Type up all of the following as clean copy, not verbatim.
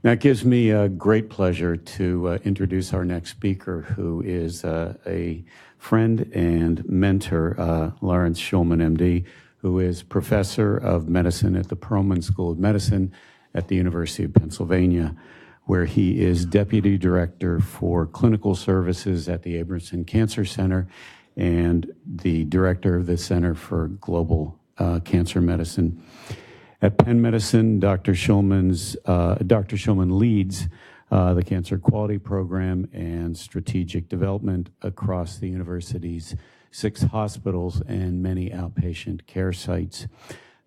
Now, it gives me a great pleasure to introduce our next speaker, who is a friend and mentor, Lawrence Shulman, MD, who is professor of medicine at the Perelman School of Medicine at the University of Pennsylvania, where he is deputy director for clinical services at the Abramson Cancer Center and the director of the Center for Global Cancer Medicine. At Penn Medicine, Dr. Shulman leads the Cancer Quality Program and Strategic Development across the university's 6 hospitals and many outpatient care sites.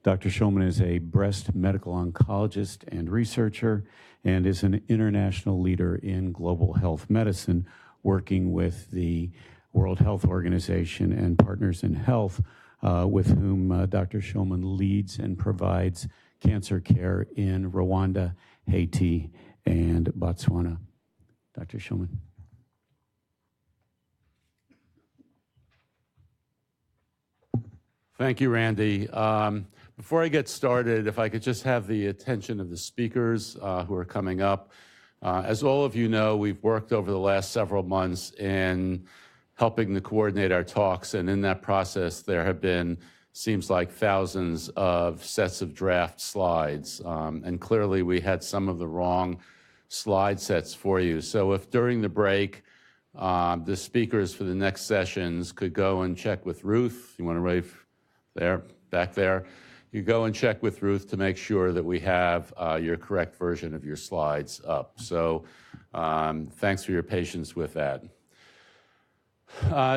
Dr. Shulman is a breast medical oncologist and researcher and is an international leader in global health medicine, working with the World Health Organization and Partners in Health, with whom Dr. Shulman leads and provides cancer care in Rwanda, Haiti, and Botswana. Dr. Shulman. Thank you, Randy. Before I get started, if I could just have the attention of the speakers who are coming up. As all of you know, we've worked over the last several months in helping to coordinate our talks, and in that process, there have been, seems like, thousands of sets of draft slides, and clearly we had some of the wrong slide sets for you. So if during the break, the speakers for the next sessions could go and check with Ruth, you want to wave there, back there, you go and check with Ruth to make sure that we have your correct version of your slides up. So thanks for your patience with that.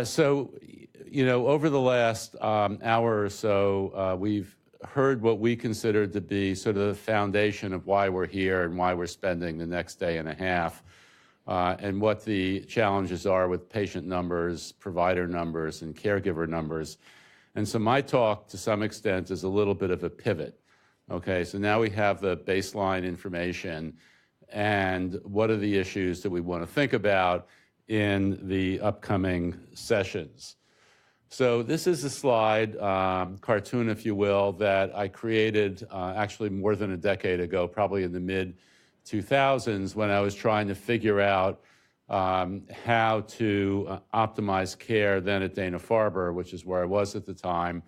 So, you know, over the last hour or so, we've heard what we consider to be sort of the foundation of why we're here and why we're spending the next day and a half, and what the challenges are with patient numbers, provider numbers, and caregiver numbers. And so my talk, to some extent, is a little bit of a pivot. Okay, so now we have the baseline information, and what are the issues that we want to think about in the upcoming sessions. So this is a slide, cartoon, if you will, that I created actually more than a decade ago, probably in the mid-2000s, when I was trying to figure out how to optimize care then at Dana-Farber, which is where I was at the time.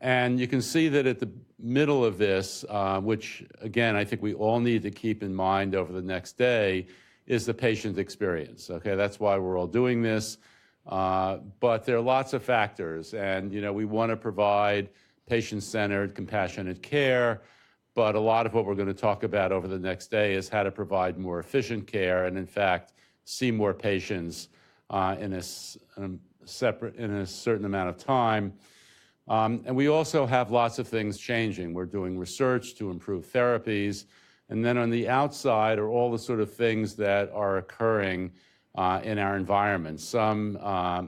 And you can see that at the middle of this, which again, I think we all need to keep in mind over the next day, is the patient experience. Okay, that's why we're all doing this. But there are lots of factors, and you know, we want to provide patient-centered, compassionate care, but a lot of what we're going to talk about over the next day is how to provide more efficient care and, in fact, see more patients in a certain amount of time. And we also have lots of things changing. We're doing research to improve therapies. And then on the outside are all the sort of things that are occurring in our environment. Some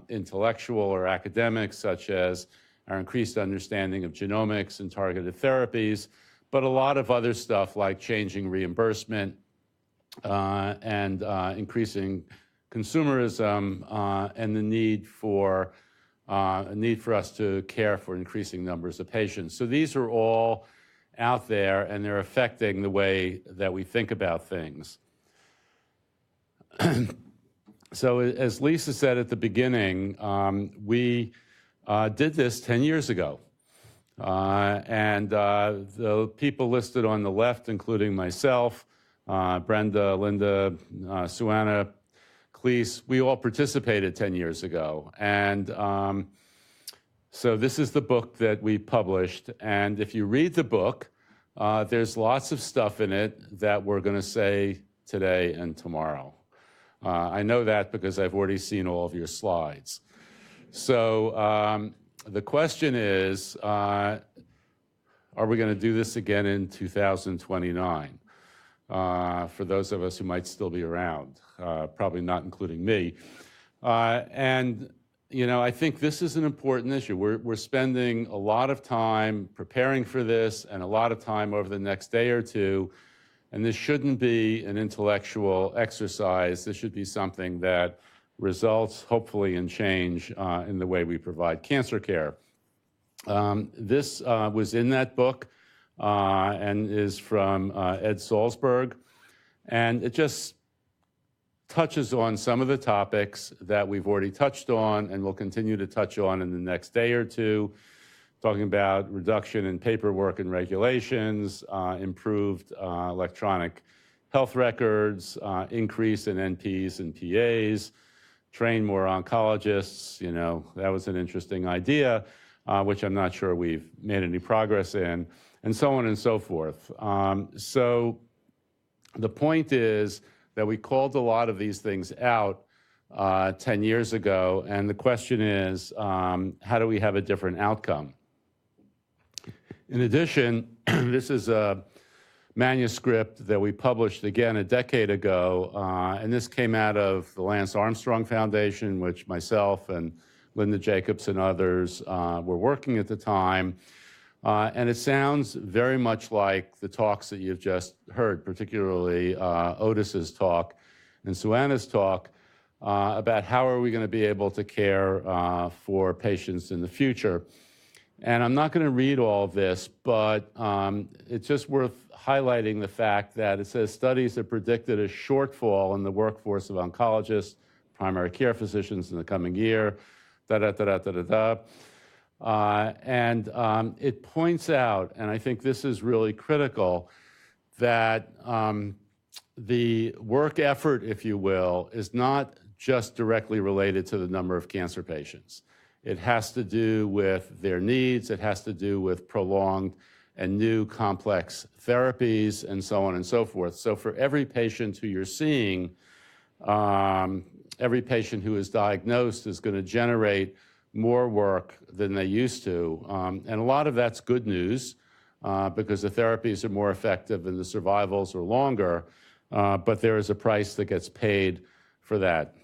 intellectual or academic, such as our increased understanding of genomics and targeted therapies, but a lot of other stuff like changing reimbursement and increasing consumerism and the need for us to care for increasing numbers of patients. So these are all out there, and they're affecting the way that we think about things. So as Lisa said at the beginning, we did this 10 years ago. And the people listed on the left, including myself, Brenda, Linda, Suanna, Cleese, we all participated 10 years ago. And so this is the book that we published. And if you read the book, there's lots of stuff in it that we're going to say today and tomorrow. I know that because I've already seen all of your slides. So the question is, are we going to do this again in 2029? For those of us who might still be around, probably not including me. And you know, I think this is an important issue. We're spending a lot of time preparing for this and a lot of time over the next day or two, and this shouldn't be an intellectual exercise. This should be something that results, hopefully, in change in the way we provide cancer care. This was in that book and is from Ed Salzberg. And it just touches on some of the topics that we've already touched on and will continue to touch on in the next day or two, talking about reduction in paperwork and regulations, improved electronic health records, increase in NPs and PAs, train more oncologists. You know, that was an interesting idea, which I'm not sure we've made any progress in, and so on and so forth. So the point is that we called a lot of these things out 10 years ago, and the question is, how do we have a different outcome? In addition, this is a manuscript that we published again a decade ago, and this came out of the Lance Armstrong Foundation, which myself and Linda Jacobs and others were working at the time. And it sounds very much like the talks that you've just heard, particularly Otis's talk and Suanna's talk, about how are we going to be able to care for patients in the future. And I'm not going to read all of this, but it's just worth highlighting the fact that it says studies have predicted a shortfall in the workforce of oncologists, primary care physicians in the coming year, and it points out, and I think this is really critical, that the work effort, if you will, is not just directly related to the number of cancer patients. It has to do with their needs. It has to do with prolonged and new complex therapies and so on and so forth. So for every patient who you're seeing, every patient who is diagnosed is going to generate more work than they used to. And a lot of that's good news because the therapies are more effective and the survivals are longer, but there is a price that gets paid for that.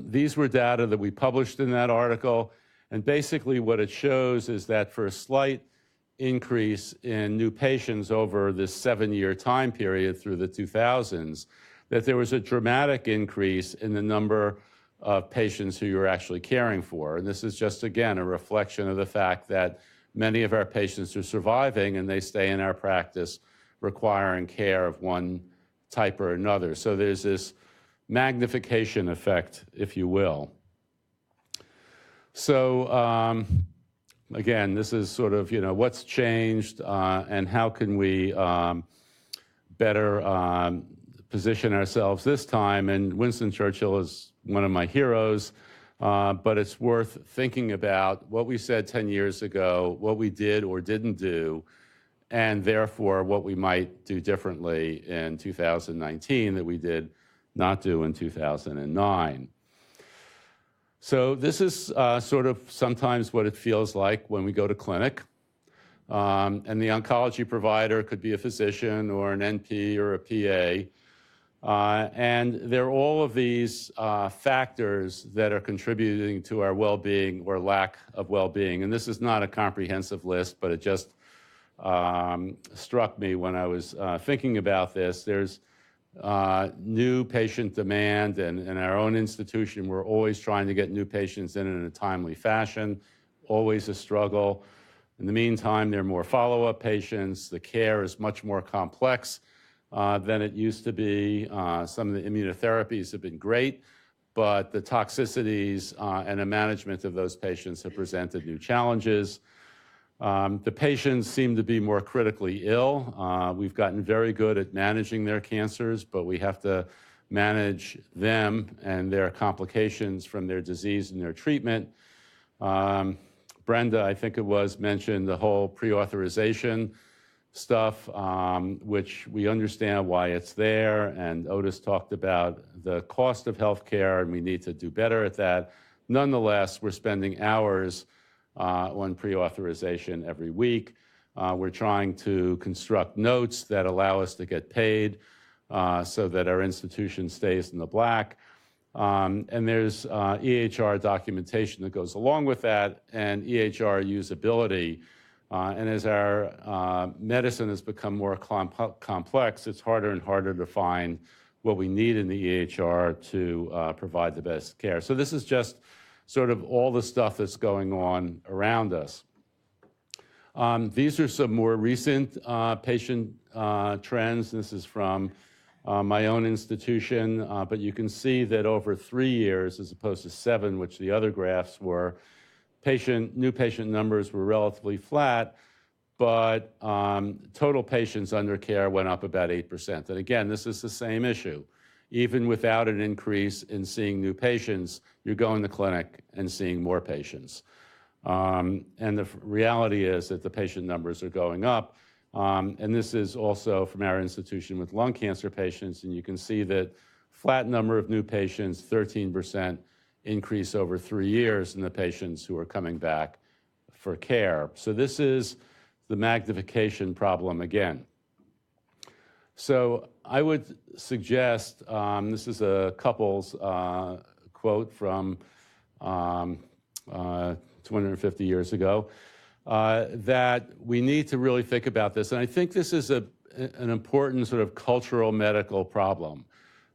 These were data that we published in that article, and basically what it shows is that for a slight increase in new patients over this 7-year time period through the 2000s, that there was a dramatic increase in the number of patients who you're actually caring for. And this is just, again, a reflection of the fact that many of our patients are surviving and they stay in our practice requiring care of one type or another. So there's this magnification effect, if you will. So again, this is sort of, you know, what's changed and how can we better position ourselves this time. And Winston Churchill is one of my heroes, but it's worth thinking about what we said 10 years ago, what we did or didn't do, and therefore what we might do differently in 2019 that we did not do in 2009. So this is sort of sometimes what it feels like when we go to clinic. And the oncology provider could be a physician or an NP or a PA. And there are all of these factors that are contributing to our well-being or lack of well-being. And this is not a comprehensive list, but it just struck me when I was thinking about this. There's new patient demand, and in our own institution, we're always trying to get new patients in a timely fashion, always a struggle. In the meantime, there are more follow-up patients. The care is much more complex than it used to be. Some of the immunotherapies have been great, but the toxicities and the management of those patients have presented new challenges. The patients seem to be more critically ill. We've gotten very good at managing their cancers, but we have to manage them and their complications from their disease and their treatment. Brenda, I think it was, mentioned the whole pre-authorization stuff, which we understand why it's there, and Otis talked about the cost of healthcare, and we need to do better at that. Nonetheless, we're spending hours on pre-authorization every week. We're trying to construct notes that allow us to get paid so that our institution stays in the black. And there's EHR documentation that goes along with that, and EHR usability. And as our medicine has become more complex, it's harder and harder to find what we need in the EHR to provide the best care. So this is just sort of all the stuff that's going on around us. These are some more recent patient trends. This is from my own institution, but you can see that over 3 years, as opposed to 7, which the other graphs were, new patient numbers were relatively flat, but total patients under care went up about 8%. And again, this is the same issue. Even without an increase in seeing new patients, you're going to clinic and seeing more patients. And the reality is that the patient numbers are going up. And this is also from our institution with lung cancer patients. And you can see that flat number of new patients, 13% increase over 3 years in the patients who are coming back for care. So this is the magnification problem again. So I would suggest, this is a couple's quote from 250 years ago, that we need to really think about this. And I think this is an important sort of cultural medical problem.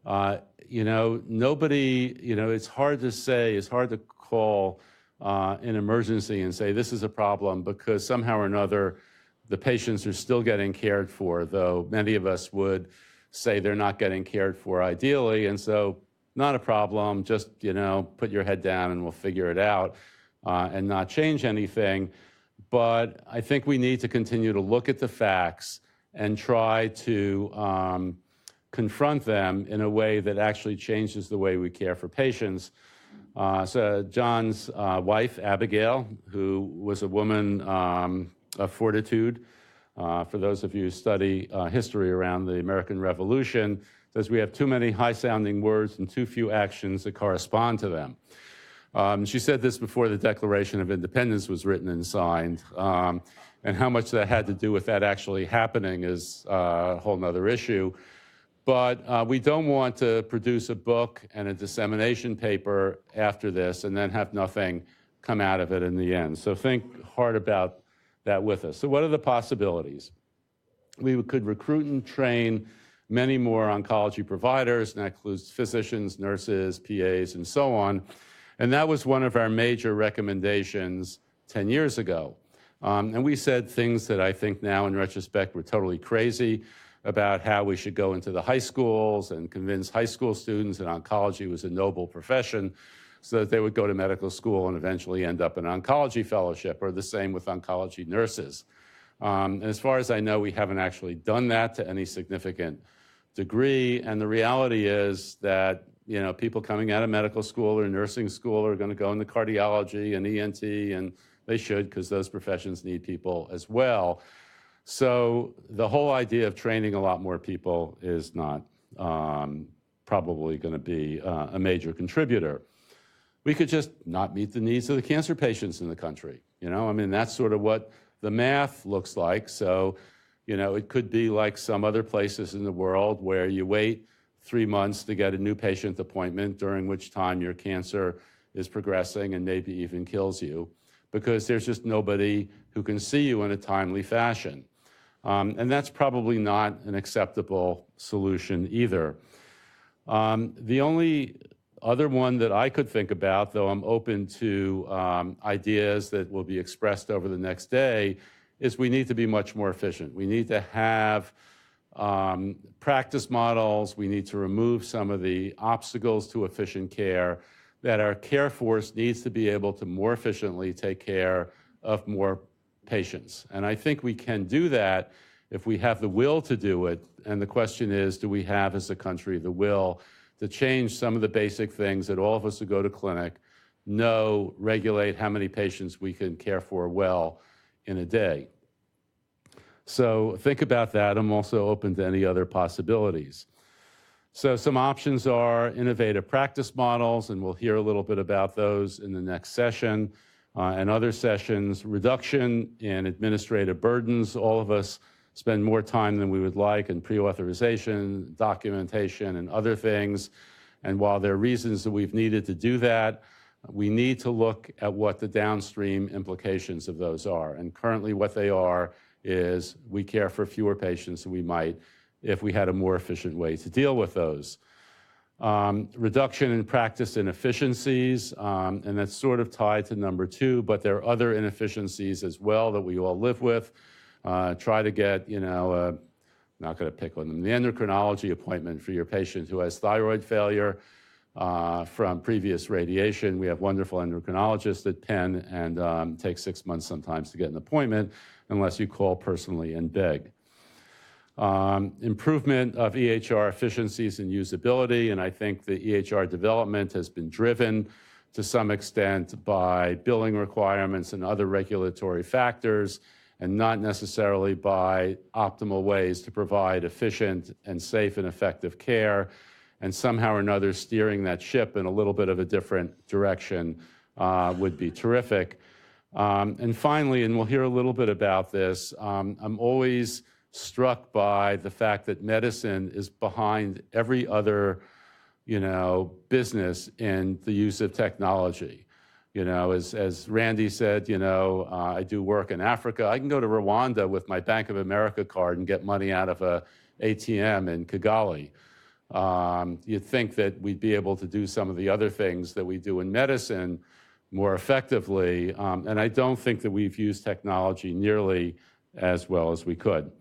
Nobody, it's hard to say, it's hard to call an emergency and say this is a problem, because somehow or another the patients are still getting cared for, though many of us would say they're not getting cared for ideally. And so not a problem, just put your head down and we'll figure it out and not change anything. But I think we need to continue to look at the facts and try to confront them in a way that actually changes the way we care for patients. So John's wife, Abigail, who was a woman of fortitude, for those of you who study history around the American Revolution, says we have too many high-sounding words and too few actions that correspond to them. She said this before the Declaration of Independence was written and signed, and how much that had to do with that actually happening is a whole nother issue. But we don't want to produce a book and a dissemination paper after this and then have nothing come out of it in the end. So think hard about that with us. So what are the possibilities? We could recruit and train many more oncology providers, and that includes physicians, nurses, PAs, and so on. And that was one of our major recommendations 10 years ago. And we said things that I think now in retrospect were totally crazy about how we should go into the high schools and convince high school students that oncology was a noble profession so that they would go to medical school and eventually end up in an oncology fellowship, or the same with oncology nurses. And as far as I know, we haven't actually done that to any significant degree. And the reality is that people coming out of medical school or nursing school are going to go into cardiology and ENT, and they should, because those professions need people as well. So the whole idea of training a lot more people is not probably going to be a major contributor. We could just not meet the needs of the cancer patients in the country. That's sort of what the math looks like. So, it could be like some other places in the world where you wait 3 months to get a new patient appointment, during which time your cancer is progressing and maybe even kills you, because there's just nobody who can see you in a timely fashion. And that's probably not an acceptable solution either. The only other one that I could think about, though I'm open to ideas that will be expressed over the next day, is we need to be much more efficient. We need to have practice models. We need to remove some of the obstacles to efficient care, that our care force needs to be able to more efficiently take care of more patients. And I think we can do that if we have the will to do it. And the question is, do we have as a country the will to change some of the basic things that all of us who go to clinic know, regulate how many patients we can care for well in a day? So think about that. I'm also open to any other possibilities. So some options are innovative practice models, and we'll hear a little bit about those in the next session and other sessions. Reduction in administrative burdens. All of us spend more time than we would like in pre-authorization, documentation, and other things. And while there are reasons that we've needed to do that, we need to look at what the downstream implications of those are. And currently what they are is we care for fewer patients than we might if we had a more efficient way to deal with those. Reduction in practice inefficiencies, and that's sort of tied to number 2, but there are other inefficiencies as well that we all live with. Try to get, not going to pick on them. The endocrinology appointment for your patient who has thyroid failure from previous radiation. We have wonderful endocrinologists at Penn, and takes 6 months sometimes to get an appointment unless you call personally and beg. Improvement of EHR efficiencies and usability, and I think the EHR development has been driven to some extent by billing requirements and other regulatory factors, and not necessarily by optimal ways to provide efficient and safe and effective care. And somehow or another, steering that ship in a little bit of a different direction would be terrific. And finally, and we'll hear a little bit about this, I'm always struck by the fact that medicine is behind every other, business in the use of technology. As Randy said, I do work in Africa. I can go to Rwanda with my Bank of America card and get money out of a ATM in Kigali. You'd think that we'd be able to do some of the other things that we do in medicine more effectively, and I don't think that we've used technology nearly as well as we could.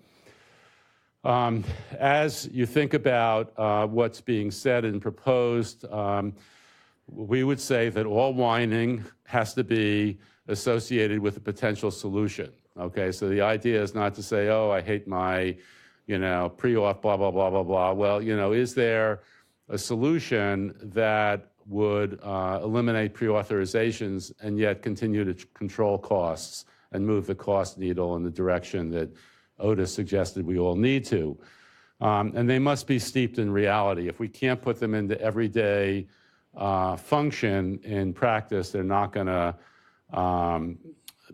As you think about what's being said and proposed, we would say that all whining has to be associated with a potential solution. Okay, so the idea is not to say, oh, I hate my, pre-auth, blah, blah, blah, blah, blah. Well, is there a solution that would eliminate pre-authorizations and yet continue to control costs and move the cost needle in the direction that Otis suggested we all need to? And they must be steeped in reality. If we can't put them into everyday function in practice, they're not going to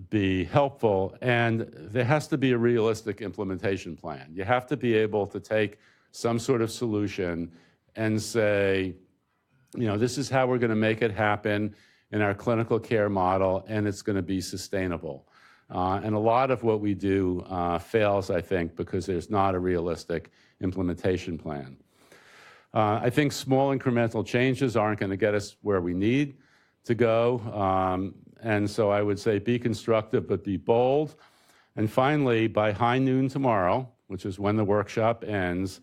be helpful. And there has to be a realistic implementation plan. You have to be able to take some sort of solution and say, this is how we're going to make it happen in our clinical care model, and it's going to be sustainable. And a lot of what we do fails, I think, because there's not a realistic implementation plan. I think small incremental changes aren't going to get us where we need to go. And so I would say be constructive, but be bold. And finally, by high noon tomorrow, which is when the workshop ends,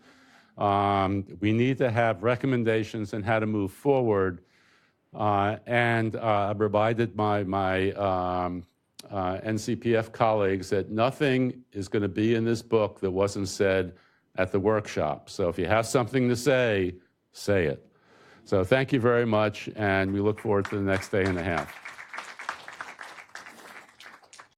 we need to have recommendations on how to move forward. And I've reminded my NCPF colleagues that nothing is going to be in this book that wasn't said at the workshop. So if you have something to say it. So thank you very much, and we look forward to the next day and a half.